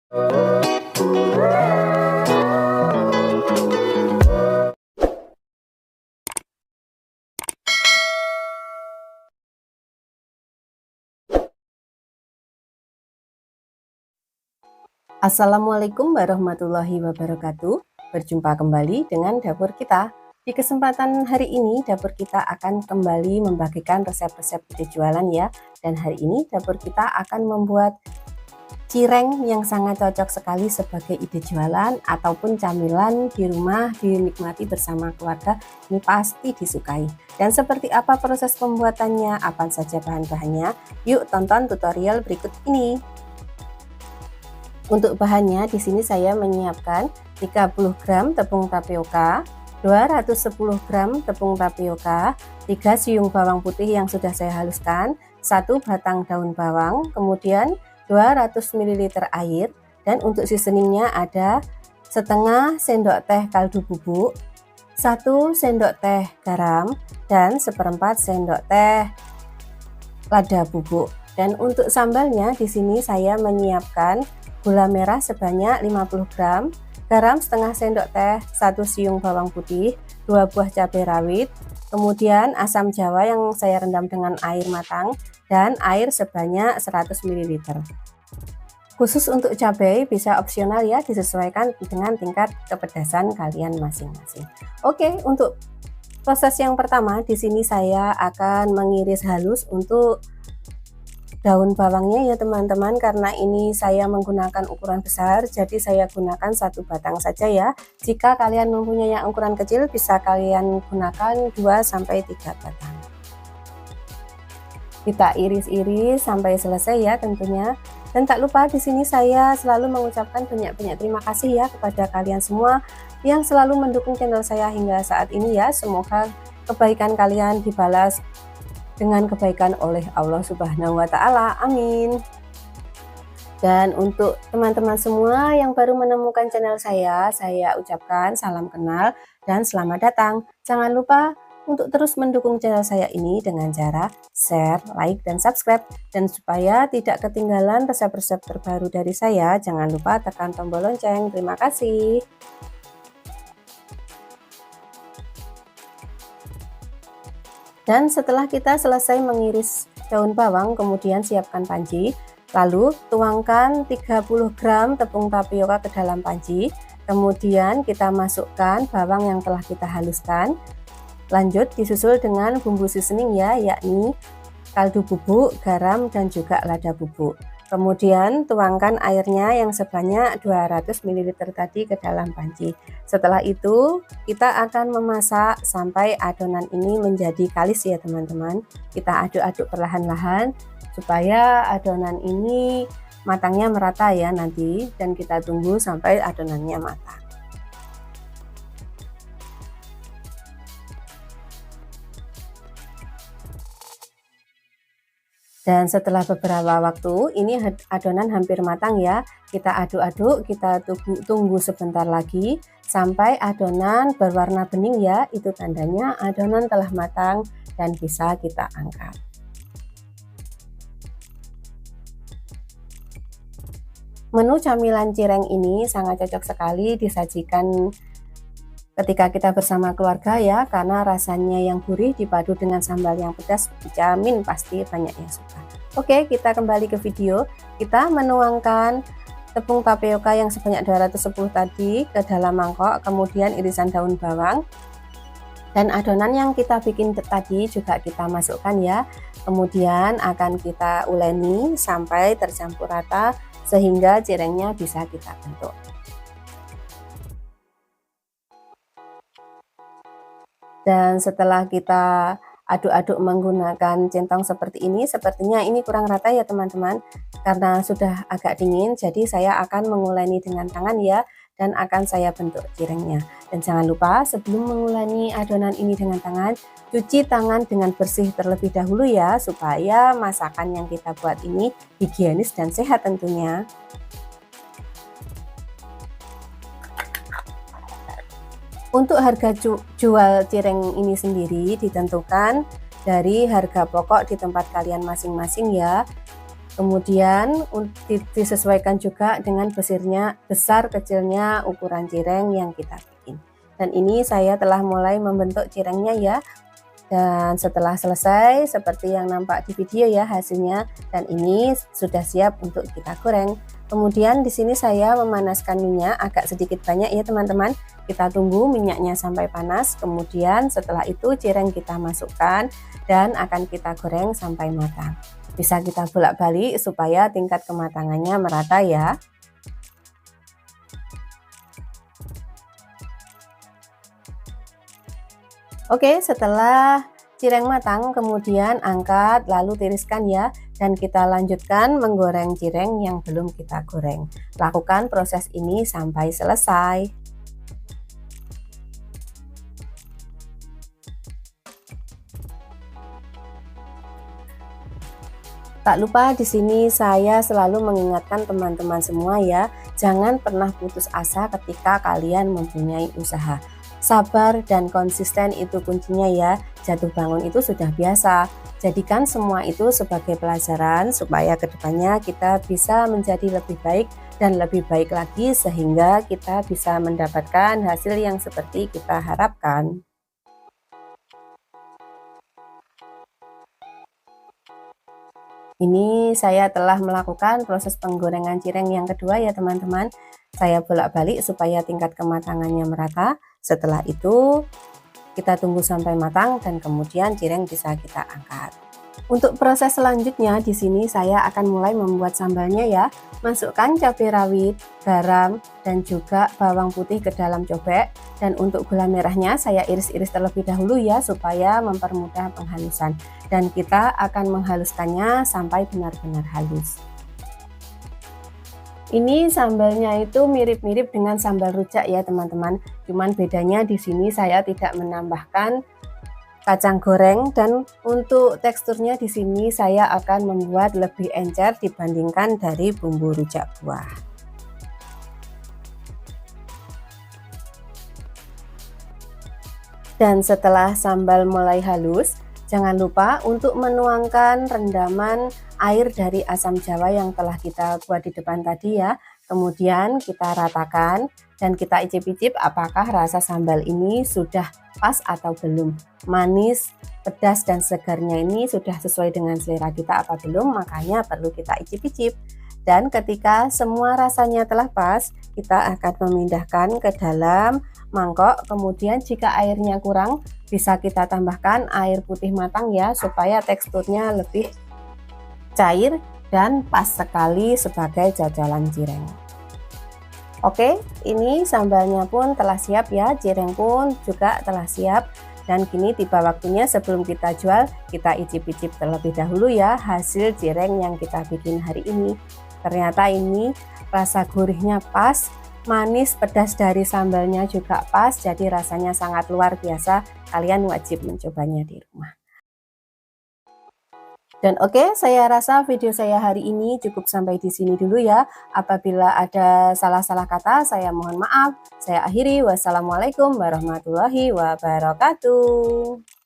Assalamualaikum warahmatullahi wabarakatuh. Berjumpa kembali dengan dapur kita. Di kesempatan hari ini dapur kita akan kembali membagikan resep-resep ide jualan ya. Dan hari ini dapur kita akan membuat cireng yang sangat cocok sekali sebagai ide jualan ataupun camilan di rumah dinikmati bersama keluarga. Ini pasti disukai. Dan seperti apa proses pembuatannya, apa saja bahan-bahannya? Yuk tonton tutorial berikut ini. Untuk bahannya di sini saya menyiapkan 30 gram tepung tapioka, 210 gram tepung tapioka, 3 siung bawang putih yang sudah saya haluskan, 1 batang daun bawang, kemudian 200 ml air, dan untuk seasoningnya ada setengah sendok teh kaldu bubuk, 1 sendok teh garam, dan seperempat sendok teh lada bubuk. Dan untuk sambalnya di sini saya menyiapkan gula merah sebanyak 50 gram, garam setengah sendok teh, 1 siung bawang putih, 2 buah cabai rawit, kemudian asam jawa yang saya rendam dengan air matang, dan air sebanyak 100 ml. Khusus untuk cabai bisa opsional ya, disesuaikan dengan tingkat kepedasan kalian masing-masing. Oke, untuk proses yang pertama di sini saya akan mengiris halus untuk daun bawangnya ya teman-teman, karena ini saya menggunakan ukuran besar jadi saya gunakan 1 batang saja ya. Jika kalian mempunyai yang ukuran kecil bisa kalian gunakan 2-3 batang. Kita iris-iris sampai selesai ya tentunya. Dan tak lupa di sini saya selalu mengucapkan banyak-banyak terima kasih ya kepada kalian semua yang selalu mendukung channel saya hingga saat ini ya. Semoga kebaikan kalian dibalas dengan kebaikan oleh Allah Subhanahu wa Ta'ala. Amin. Dan untuk teman-teman semua yang baru menemukan channel saya ucapkan salam kenal dan selamat datang. Jangan lupa untuk terus mendukung channel saya ini dengan cara share, like, dan subscribe. Dan supaya tidak ketinggalan resep-resep terbaru dari saya, jangan lupa tekan tombol lonceng. Terima kasih. Dan setelah kita selesai mengiris daun bawang, kemudian siapkan panci, lalu tuangkan 30 gram tepung tapioka ke dalam panci, kemudian kita masukkan bawang yang telah kita haluskan, lanjut disusul dengan bumbu seasoning ya, yakni kaldu bubuk, garam, dan juga lada bubuk. Kemudian tuangkan airnya yang sebanyak 200 ml tadi ke dalam panci. Setelah itu kita akan memasak sampai adonan ini menjadi kalis ya teman-teman. Kita aduk-aduk perlahan-lahan supaya adonan ini matangnya merata ya nanti, dan kita tunggu sampai adonannya matang. Dan setelah beberapa waktu ini adonan hampir matang ya, kita aduk-aduk, kita tunggu sebentar lagi sampai adonan berwarna bening ya, itu tandanya adonan telah matang dan bisa kita angkat. Menu camilan cireng ini sangat cocok sekali disajikan ketika kita bersama keluarga ya, karena rasanya yang gurih dipadu dengan sambal yang pedas, dijamin pasti banyak yang suka. Oke, kita kembali ke video. Kita menuangkan tepung tapioka yang sebanyak 210 tadi ke dalam mangkok, kemudian irisan daun bawang dan adonan yang kita bikin tadi juga kita masukkan ya. Kemudian akan kita uleni sampai tercampur rata sehingga cirengnya bisa kita bentuk. Dan setelah kita aduk-aduk menggunakan centong seperti ini, sepertinya ini kurang rata ya teman-teman, karena sudah agak dingin, jadi saya akan menguleni dengan tangan ya, dan akan saya bentuk cirengnya. Dan jangan lupa sebelum menguleni adonan ini dengan tangan, cuci tangan dengan bersih terlebih dahulu ya, supaya masakan yang kita buat ini higienis dan sehat tentunya. Untuk harga jual cireng ini sendiri ditentukan dari harga pokok di tempat kalian masing-masing ya. Kemudian disesuaikan juga dengan besar kecilnya ukuran cireng yang kita bikin. Dan ini saya telah mulai membentuk cirengnya ya. Dan setelah selesai seperti yang nampak di video ya hasilnya, dan ini sudah siap untuk kita goreng. Kemudian di sini saya memanaskan minyak agak sedikit banyak ya teman-teman. Kita tunggu minyaknya sampai panas, kemudian setelah itu cireng kita masukkan dan akan kita goreng sampai matang. Bisa kita bolak-balik supaya tingkat kematangannya merata ya. Oke, setelah cireng matang kemudian angkat lalu tiriskan ya, dan kita lanjutkan menggoreng cireng yang belum kita goreng. Lakukan proses ini sampai selesai. Tak lupa di sini saya selalu mengingatkan teman-teman semua ya, jangan pernah putus asa ketika kalian mempunyai usaha. Sabar dan konsisten itu kuncinya ya. Jatuh bangun itu sudah biasa. Jadikan semua itu sebagai pelajaran supaya kedepannya kita bisa menjadi lebih baik dan lebih baik lagi sehingga kita bisa mendapatkan hasil yang seperti kita harapkan. Ini saya telah melakukan proses penggorengan cireng yang kedua ya teman-teman. Saya bolak-balik supaya tingkat kematangannya merata. Setelah itu kita tunggu sampai matang dan kemudian cireng bisa kita angkat. Untuk proses selanjutnya di sini saya akan mulai membuat sambalnya ya. Masukkan cabai rawit, garam, dan juga bawang putih ke dalam cobek. Dan untuk gula merahnya saya iris-iris terlebih dahulu ya supaya mempermudah penghalusan. Dan kita akan menghaluskannya sampai benar-benar halus. Ini sambalnya itu mirip-mirip dengan sambal rujak ya teman-teman. Cuman bedanya di sini saya tidak menambahkan kacang goreng, dan untuk teksturnya di sini saya akan membuat lebih encer dibandingkan dari bumbu rujak buah. Dan setelah sambal mulai halus, jangan lupa untuk menuangkan rendaman air dari asam jawa yang telah kita buat di depan tadi ya. Kemudian kita ratakan dan kita icip-icip apakah rasa sambal ini sudah pas atau belum. Manis, pedas, dan segarnya ini sudah sesuai dengan selera kita apa belum, makanya perlu kita icip-icip. Dan ketika semua rasanya telah pas, kita akan memindahkan ke dalam mangkok. Kemudian jika airnya kurang, bisa kita tambahkan air putih matang ya, supaya teksturnya lebih cair dan pas sekali sebagai jajalan cireng. Oke, ini sambalnya pun telah siap ya, cireng pun juga telah siap. Dan kini tiba waktunya sebelum kita jual, kita icip-icip terlebih dahulu ya hasil cireng yang kita bikin hari ini. Ternyata ini rasa gurihnya pas, manis pedas dari sambalnya juga pas, jadi rasanya sangat luar biasa. Kalian wajib mencobanya di rumah. Dan oke, saya rasa video saya hari ini cukup sampai di sini dulu ya. Apabila ada salah-salah kata, saya mohon maaf. Saya akhiri. Wassalamualaikum warahmatullahi wabarakatuh.